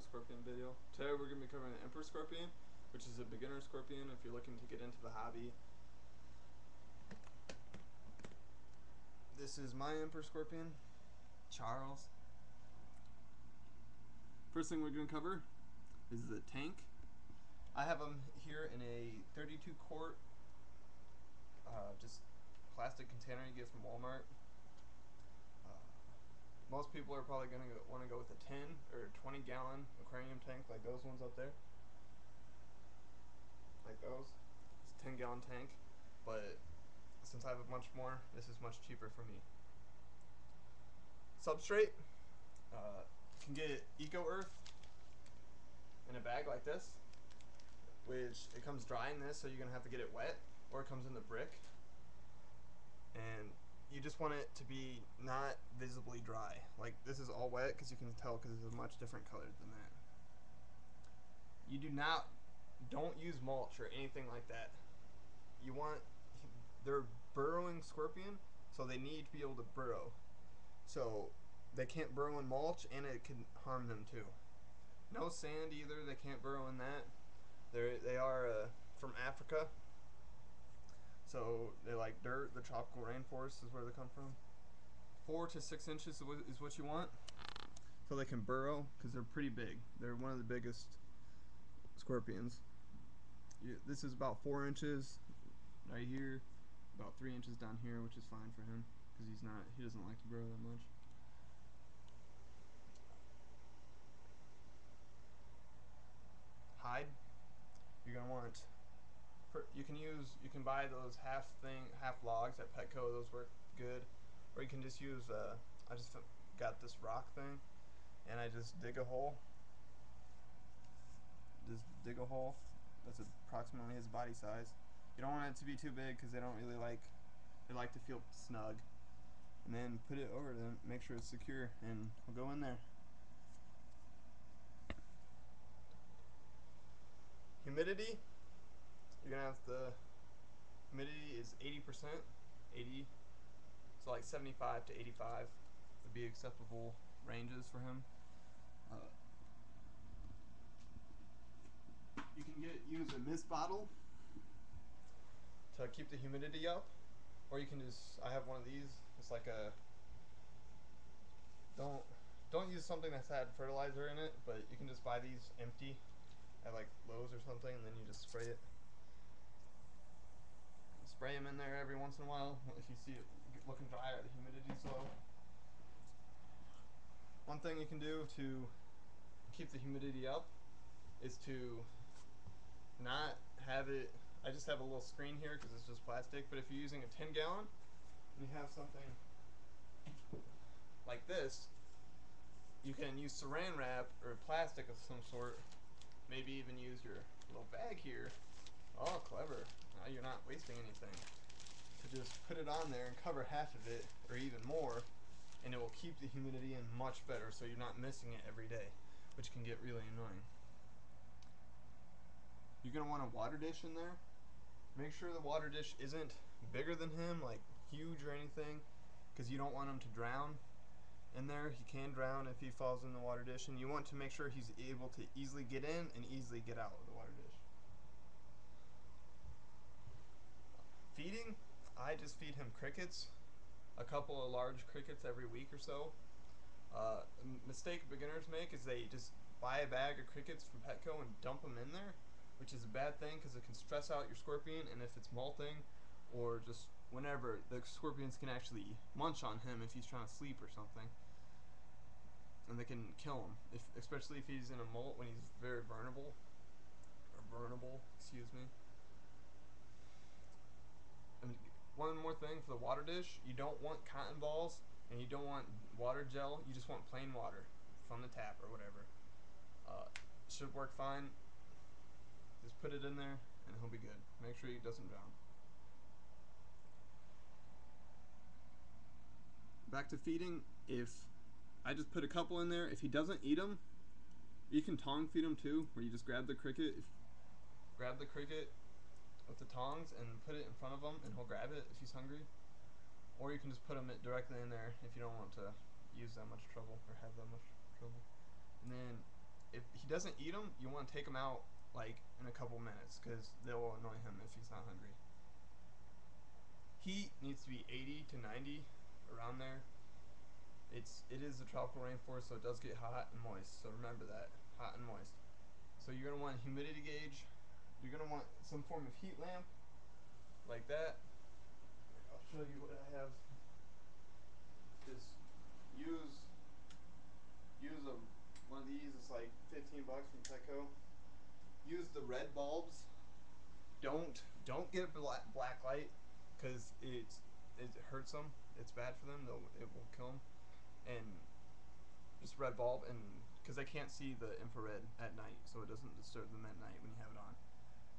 scorpion video. Today we're going to be covering the emperor scorpion, which is a beginner scorpion if you're looking to get into the hobby. This is my emperor scorpion, Charles. First thing we're going to cover is the tank. I have them here in a 32 quart just plastic container you get from Walmart. Most people are probably going to want to go with a 10 or 20 gallon aquarium tank like those ones up there. Like those. It's a 10 gallon tank, but since I have a bunch more, this is much cheaper for me. Substrate. You can get Eco Earth in a bag like this, which it comes dry in this, so you're going to have to get it wet, or it comes in the brick. And you just want it to be not visibly dry. Like this is all wet because you can tell because it's a much different color than that. You don't use mulch or anything like that. They're burrowing scorpion, so they need to be able to burrow. So they can't burrow in mulch, and it can harm them too. No sand either. They can't burrow in that. They are from Africa. So they like dirt. The tropical rainforest is where they come from. 4 to 6 inches is what you want, so they can burrow because they're pretty big. They're one of the biggest scorpions. This is about 4 inches right here, about 3 inches down here, which is fine for him because he doesn't like to burrow that much. Hide. You're gonna want. You can buy those half logs at Petco. Those work good, or you can just use. I just got this rock thing, and I just dig a hole. Just dig a hole. That's approximately his body size. You don't want it to be too big because they don't really like. They like to feel snug, and then put it over them. Make sure it's secure, and we'll go in there. Humidity. You're gonna have the humidity is 80%, 80, so like 75 to 85 would be acceptable ranges for him. You can use a mist bottle to keep the humidity up, or you can I have one of these. It's like a don't use something that's had fertilizer in it, but you can just buy these empty at like Lowe's or something, and then you just spray it. Spray them in there every once in a while if you see it looking dry or the humidity's low. One thing you can do to keep the humidity up is to not have it. I just have a little screen here because it's just plastic, but if you're using a 10 gallon and you have something like this, you can use saran wrap or plastic of some sort. Maybe even use your little bag here. Oh, clever. Now you're not wasting anything. To just put it on there and cover half of it, or even more, and it will keep the humidity in much better, so you're not missing it every day, which can get really annoying. You're going to want a water dish in there. Make sure the water dish isn't bigger than him, like huge or anything, because you don't want him to drown in there. He can drown if he falls in the water dish, and you want to make sure he's able to easily get in and easily get out of the water dish. Feeding, I just feed him crickets, a couple of large crickets every week or so. A mistake beginners make is they just buy a bag of crickets from Petco and dump them in there, which is a bad thing because it can stress out your scorpion, and if it's molting or just whenever, the scorpions can actually munch on him if he's trying to sleep or something, and they can kill him, especially if he's in a molt when he's very vulnerable, or burnable, excuse me. And one more thing for the water dish, you don't want cotton balls and you don't want water gel, you just want plain water from the tap or whatever. Should work fine. Just put it in there and he'll be good. Make sure he doesn't drown. Back to feeding, if I just put a couple in there, if he doesn't eat them, you can tong feed him too, where you just grab the cricket with the tongs and put it in front of him, and he'll grab it if he's hungry. Or you can just put him directly in there if you don't want to use that much trouble or have that much trouble. And then if doesn't eat them, you want to take them out like in a couple minutes because they'll annoy him if he's not hungry. Heat needs to be 80 to 90, around there. It is a tropical rainforest, so it does get hot and moist. So remember that, hot and moist. So you're gonna want a humidity gauge. You're gonna want some form of heat lamp, like that. I'll show you what I have. Just use use one of these. It's like 15 bucks from Petco. Use the red bulbs. Don't get black light, because it hurts them. It's bad for them. It will kill them. And just red bulb, and because they can't see the infrared at night, so it doesn't disturb them at night when you have it on.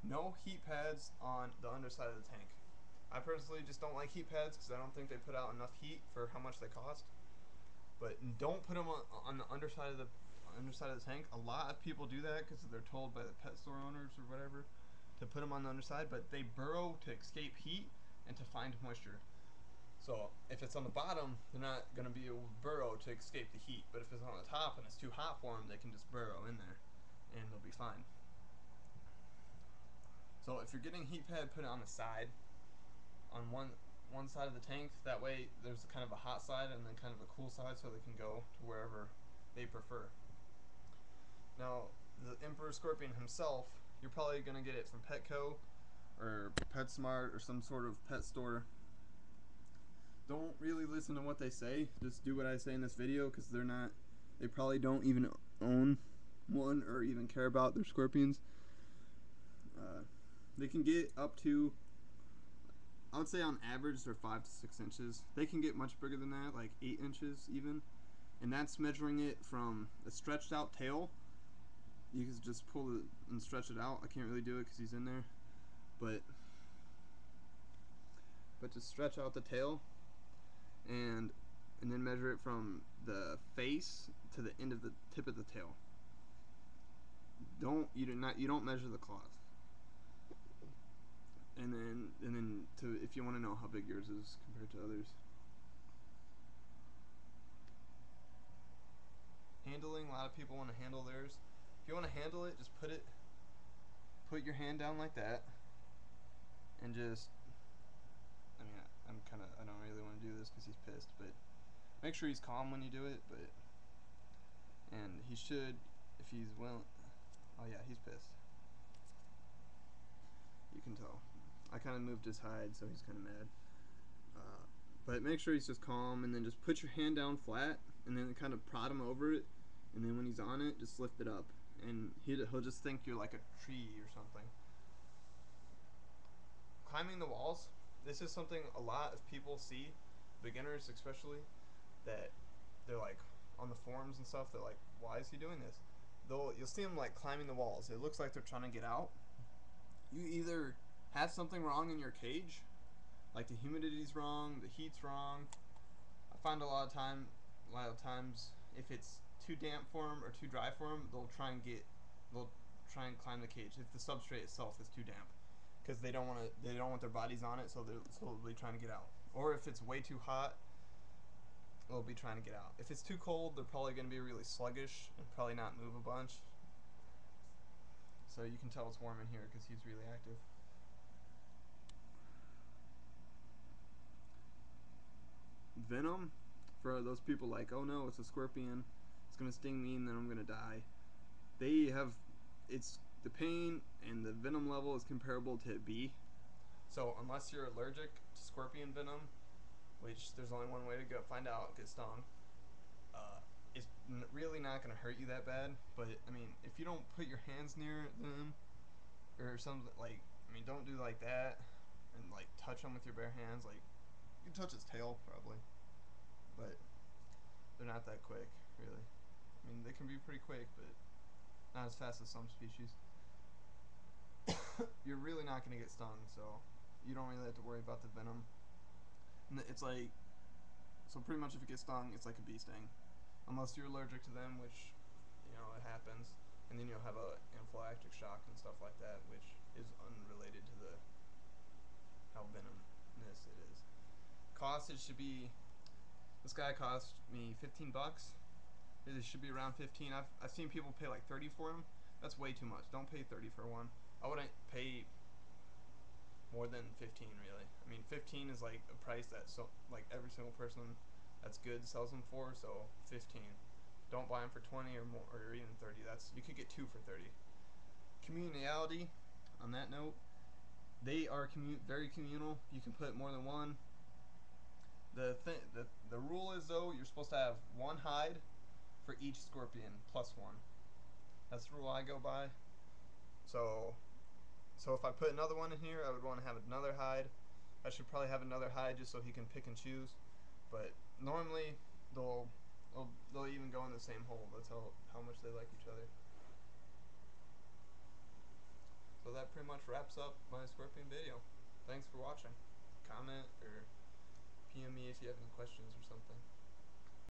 No heat pads on the underside of the tank. I personally just don't like heat pads because I don't think they put out enough heat for how much they cost. But don't put them on the underside of the tank. A lot of people do that because they're told by the pet store owners or whatever to put them on the underside, but they burrow to escape heat and to find moisture. So if it's on the bottom, they're not going to be able to burrow to escape the heat. But if it's on the top and it's too hot for them, they can just burrow in there and they'll be fine. So if you're getting a heat pad, put it on the side, on one side of the tank. That way there's kind of a hot side and then kind of a cool side, so they can go to wherever they prefer. Now, the Emperor Scorpion himself, you're probably going to get it from Petco or PetSmart or some sort of pet store. Don't really listen to what they say. Just do what I say in this video, because they probably don't even own one or even care about their scorpions. They can get up to, I would say on average, they're 5 to 6 inches. They can get much bigger than that, like 8 inches even. And that's measuring it from a stretched out tail. You can just pull it and stretch it out. I can't really do it because he's in there. But just stretch out the tail and then measure it from the face to the end of the tip of the tail. You don't measure the claws. And then if you want to know how big yours is compared to others. Handling, a lot of people want to handle theirs. If you want to handle it, just put your hand down like that, and just, I mean, I don't really want to do this because he's pissed, but make sure he's calm when you do it. And he should, if he's willing. Oh yeah, he's pissed. You can tell. I kind of moved his hide, so he's kind of mad. But make sure he's just calm, and then just put your hand down flat, and then kind of prod him over it, and then when he's on it, just lift it up, and he'll just think you're like a tree or something. Climbing the walls. This is something a lot of people see, beginners especially, that they're like on the forums and stuff. They're like, "Why is he doing this?" You'll see them like climbing the walls. It looks like they're trying to get out. You either have something wrong in your cage, like the humidity's wrong, the heat's wrong. I find a lot of times if it's too damp for them or too dry for them, they'll try and climb the cage if the substrate itself is too damp, because they don't want their bodies on it, so they're slowly trying to get out. Or if it's way too hot, they'll be trying to get out. If it's too cold, they're probably going to be really sluggish and probably not move a bunch. So you can tell it's warm in here because he's really active. Venom, for those people like, oh no, it's a scorpion, it's gonna sting me and then I'm gonna die. It's the pain and the venom level is comparable to a bee. So unless you're allergic to scorpion venom, which there's only one way to go find out, get stung, it's really not gonna hurt you that bad. But I mean, if you don't put your hands near them or something, like, I mean, don't do like that and like touch them with your bare hands. Like, you can touch its tail probably, but they're not that quick, really. I mean, they can be pretty quick, but not as fast as some species. You're really not going to get stung, so you don't really have to worry about the venom. And it's like, so pretty much if you get stung, it's like a bee sting. Unless you're allergic to them, which, it happens. And then you'll have a anaphylactic shock and stuff like that, which is unrelated to how venomous it is. Cost, it should be, this guy cost me 15 bucks. They should be around 15. I've seen people pay like 30 for them. That's way too much. Don't pay 30 for one. I wouldn't pay more than 15 really. I mean, 15 is like a price that like every single person that's good sells them for. So 15. Don't buy them for 20 or more or even 30. That's you could get two for 30. Communality. On that note, they are very communal. You can put more than one. The rule is though you're supposed to have one hide for each scorpion plus one. That's the rule I go by. So so if I put another one in here, I would want to have another hide. I should probably have another hide just so he can pick and choose. But normally they'll even go in the same hole. That's how much they like each other. So that pretty much wraps up my scorpion video. Thanks for watching. Comment or PM me if you have any questions or something.